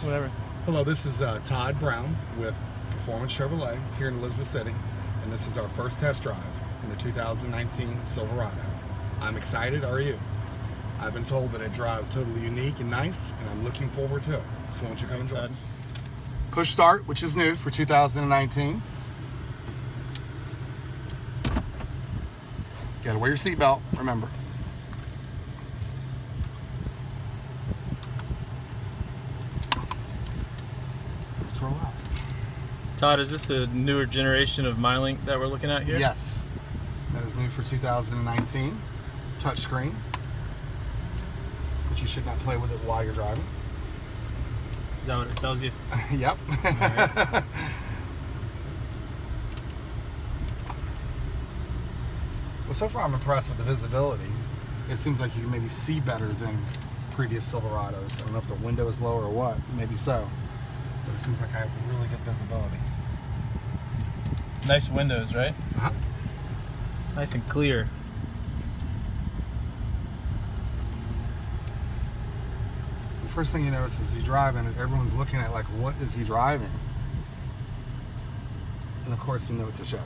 whatever. Hello, this is Todd Brown with Performance Chevrolet here in Elizabeth City, and this is our first test drive in the 2019 Silverado. I'm excited, are you? I've been told that it drives totally unique and nice, and I'm looking forward to it. So why don't you come and join us? Push start, which is new for 2019. Gotta wear your seatbelt, remember. Let's roll out. Todd, is this a newer generation of MyLink that we're looking at here? Yes, that is new for 2019. Touchscreen, but you should not play with it while you're driving. Is that what it tells you? Yep. Right. Well, so far I'm impressed with the visibility. It seems like you can maybe see better than previous Silverados. I don't know if the window is lower or what, maybe so. But it seems like I have really good visibility. Nice windows, right? Uh-huh. Nice and clear. The first thing you notice is you drive and everyone's looking at like, what is he driving? And of course you know it's a Chevy.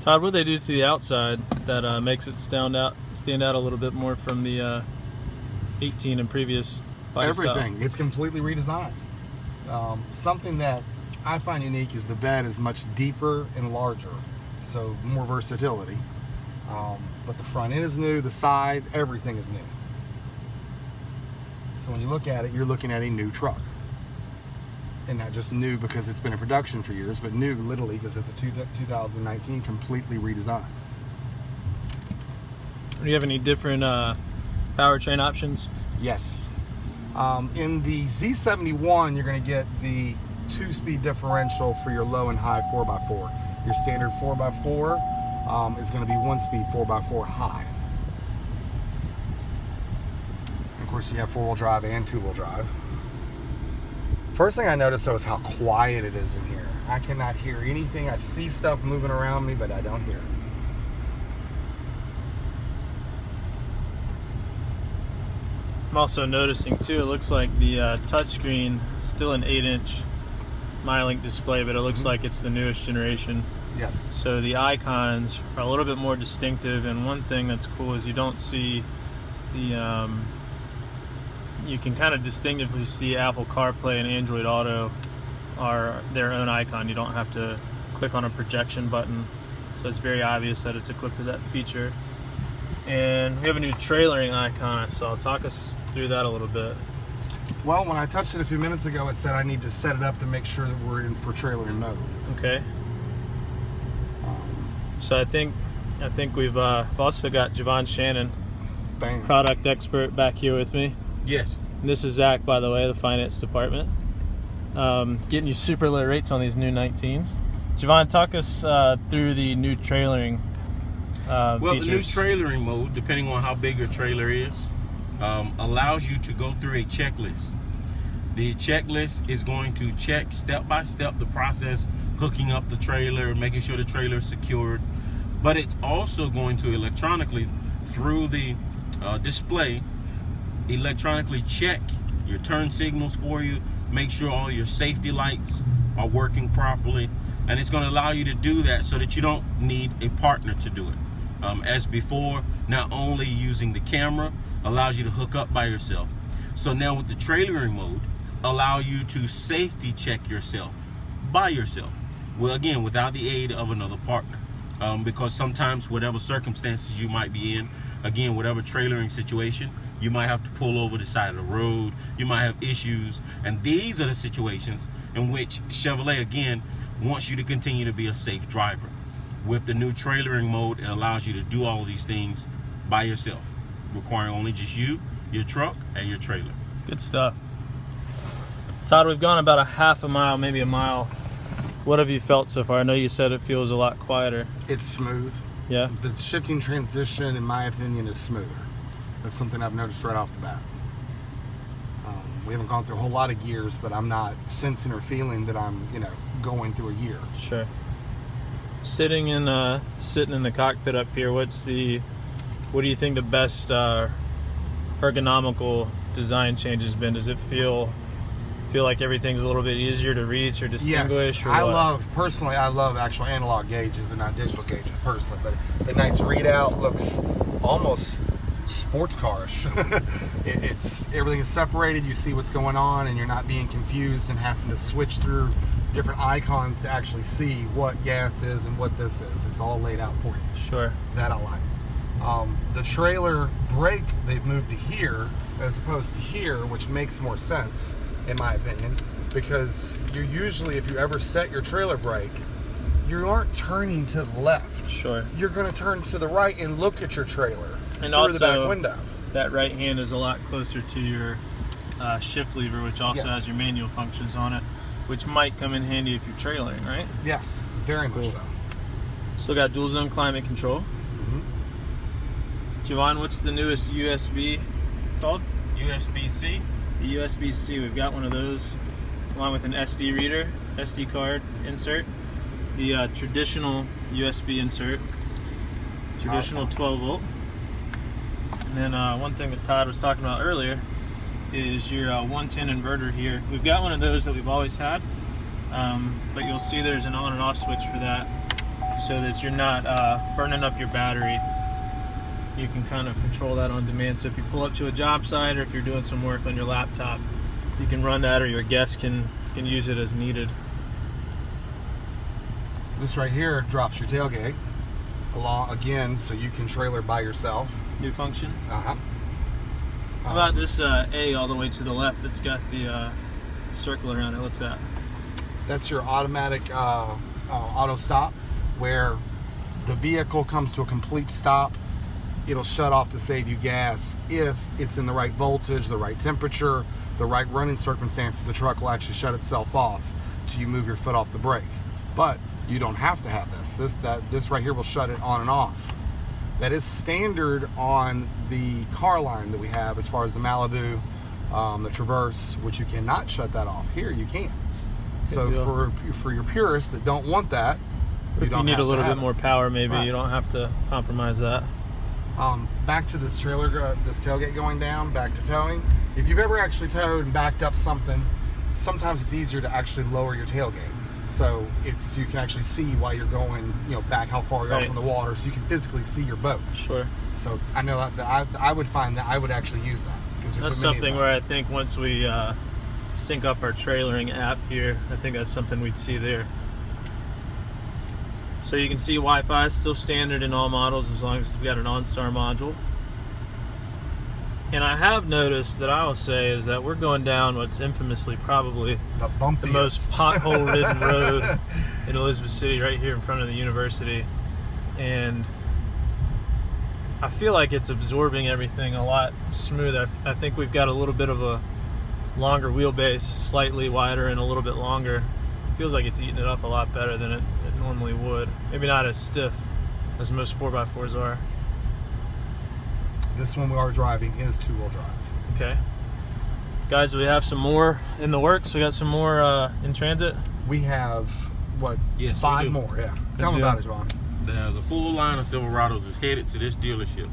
Todd, what do they do to the outside that makes it stand out a little bit more from the 18 and previous body Everything. style? It's completely redesigned. Something that I find unique is the bed is much deeper and larger, so more versatility. But the front end is new, the side, everything is new. So when you look at it, you're looking at a new truck. And not just new because it's been in production for years, but new literally because it's a 2019 completely redesigned. Do you have any different powertrain options? Yes. In the Z71, you're going to get the 2-speed differential for your low and high 4x4. Your standard 4x4 is going to be 1-speed 4x4 high. Of course, you have 4-wheel drive and 2-wheel drive. First thing I noticed though is how quiet it is in here. I cannot hear anything. I see stuff moving around me, but I don't hear it. I'm also noticing too, it looks like the touchscreen is still an 8-inch MyLink display, but it looks like it's the newest generation. Yes. So the icons are a little bit more distinctive, and one thing that's cool is you don't see the you can kind of distinctively see Apple CarPlay and Android Auto are their own icon. You don't have to click on a projection button, so it's very obvious that it's equipped with that feature. And we have a new trailering icon I saw. Talk us through that a little bit. Well, when I touched it a few minutes ago, it said I need to set it up to make sure that we're in for trailering mode. Okay. So I think we've also got Javon Shannon, Bang. product expert, back here with me. Yes. And this is Zach, by the way, the finance department. Getting you super low rates on these new 19s. Javon, talk us through the new trailering Well, features. the new trailering mode, depending on how big your trailer is, allows you to go through a checklist. The checklist is going to check step by step the process, hooking up the trailer, making sure the trailer is secured. But it's also going to electronically, through the display, electronically check your turn signals for you, make sure all your safety lights are working properly, and it's going to allow you to do that so that you don't need a partner to do it. As before, not only using the camera allows you to hook up by yourself, so now with the trailering mode, allow you to safety check yourself by yourself. Well, again, without the aid of another partner, because sometimes whatever circumstances you might be in, again, whatever trailering situation, you might have to pull over the side of the road, you might have issues, and these are the situations in which Chevrolet, again, wants you to continue to be a safe driver. With the new trailering mode, it allows you to do all of these things by yourself, requiring only just you, your truck, and your trailer. Good stuff. Todd, we've gone about a half a mile, maybe a mile. What have you felt so far? I know you said it feels a lot quieter. It's smooth. Yeah? The shifting transition, in my opinion, is smoother. That's something I've noticed right off the bat. We haven't gone through a whole lot of gears, but I'm not sensing or feeling that I'm, going through a gear. Sure. Sitting in the cockpit up here, what do you think the best ergonomical design changes been? Does it feel like everything's a little bit easier to reach or distinguish? Yes, or I what? personally love actual analog gauges and not digital gauges personally, but the nice readout looks almost sports carish. It's everything is separated, you see what's going on, and you're not being confused and having to switch through different icons to actually see what gas is and what this is. It's all laid out for you. Sure. That I like. The trailer brake, they've moved to here as opposed to here, which makes more sense in my opinion, because you usually, if you ever set your trailer brake, you aren't turning to the left. Sure. You're going to turn to the right and look at your trailer And through also, the back window. that right hand is a lot closer to your shift lever, which also Yes. has your manual functions on it, which might come in handy if you're trailering, right? Yes, very much Cool. so. Still got dual zone climate control. Mhm. Javon, what's the newest USB called? USB-C. The USB-C. We've got one of those, along with an SD reader, SD card insert. The traditional USB insert, traditional 12 volt. And then one thing that Todd was talking about earlier is your 110 inverter here. We've got one of those that we've always had, but you'll see there's an on and off switch for that, so that you're not burning up your battery. You can kind of control that on demand. So if you pull up to a job site or if you're doing some work on your laptop, you can run that, or your guest can use it as needed. This right here drops your tailgate along again, so you can trailer by yourself. New function. Uh-huh. How about this A all the way to the left? It's got the circle around it. What's that? That's your automatic auto stop, where the vehicle comes to a complete stop. It'll shut off to save you gas. If it's in the right voltage, the right temperature, the right running circumstances, the truck will actually shut itself off till you move your foot off the brake. But you don't have to have this. This right here will shut it on and off. That is standard on the car line that we have, as far as the Malibu, the Traverse, which you cannot shut that off. Here you can. So deal. for your purists that don't want that, If you need a little bit more power, maybe Right. you don't have to compromise that. Back to this trailer, this tailgate going down, back to towing. If you've ever actually towed and backed up something, sometimes it's easier to actually lower your tailgate. So you can actually see while you're going, back how far you are Right. from the water, so you can physically see your boat. Sure. So I know that I would find that I would actually use that, because That's something where I think once we sync up our trailering app here, I think that's something we'd see there. So you can see Wi-Fi is still standard in all models as long as we've got an OnStar module. And I have noticed that I will say is that we're going down what's infamously probably the most pothole-ridden road in Elizabeth City, right here in front of the university. And I feel like it's absorbing everything a lot smoother. I think we've got a little bit of a longer wheelbase, slightly wider and a little bit longer. Feels like it's eating it up a lot better than it normally would. Maybe not as stiff as most 4x4s are. This one we are driving is two-wheel drive. Okay. Guys, we have some more in the works. We got some more in transit. We have, what, Yes, we 5 do. more, yeah. Tell them deal. about it, Javon. The full line of Silverados is headed to this dealership.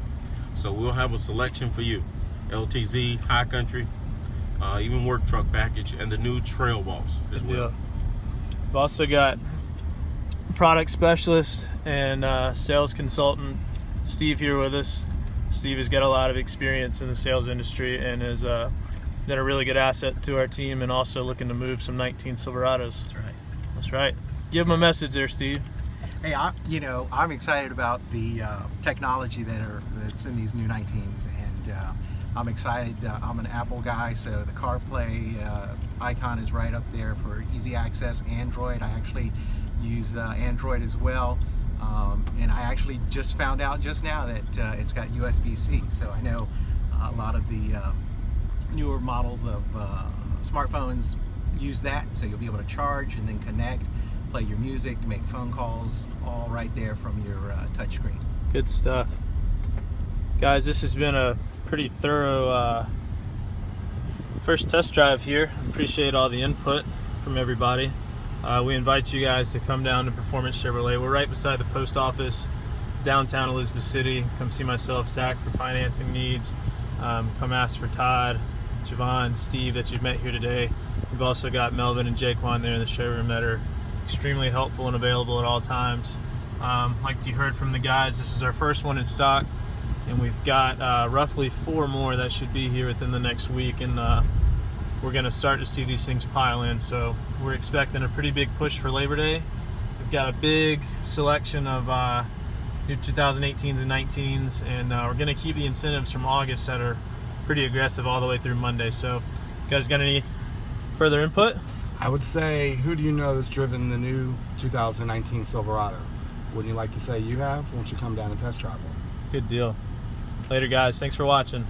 So we'll have a selection for you. LTZ, High Country, even work truck package, and the new Trail Boss as Good well. deal. We've also got product specialist and sales consultant Steve here with us. Steve has got a lot of experience in the sales industry and has been a really good asset to our team, and also looking to move some 19 Silverados. That's right. That's right. Give him a message there, Steve. Hey, I'm excited about the technology that's in these new 19s, and I'm excited. I'm an Apple guy, so the CarPlay icon is right up there for easy access. Android, I actually use Android as well, and I actually just found out just now that it's got USB-C. So I know a lot of the newer models of smartphones use that, so you'll be able to charge and then connect, play your music, make phone calls, all right there from your touchscreen. Good stuff. Guys, this has been a pretty thorough first test drive here. Appreciate all the input from everybody. We invite you guys to come down to Performance Chevrolet. We're right beside the post office, downtown Elizabeth City. Come see myself, Zach, for financing needs. come ask for Todd, Javon, and Steve that you've met here today. We've also got Melvin and Jaquan there in the showroom that are extremely helpful and available at all times. Like you heard from the guys, this is our first one in stock, and we've got roughly 4 more that should be here within the next week, and we're going to start to see these things pile in. So we're expecting a pretty big push for Labor Day. We've got a big selection of new 2018s and 19s, and we're going to keep the incentives from August that are pretty aggressive all the way through Monday. So you guys got any further input? I would say, who do you know that's driven the new 2019 Silverado? Wouldn't you like to say you have? Won't you come down and test drive one? Good deal. Later, guys. Thanks for watching.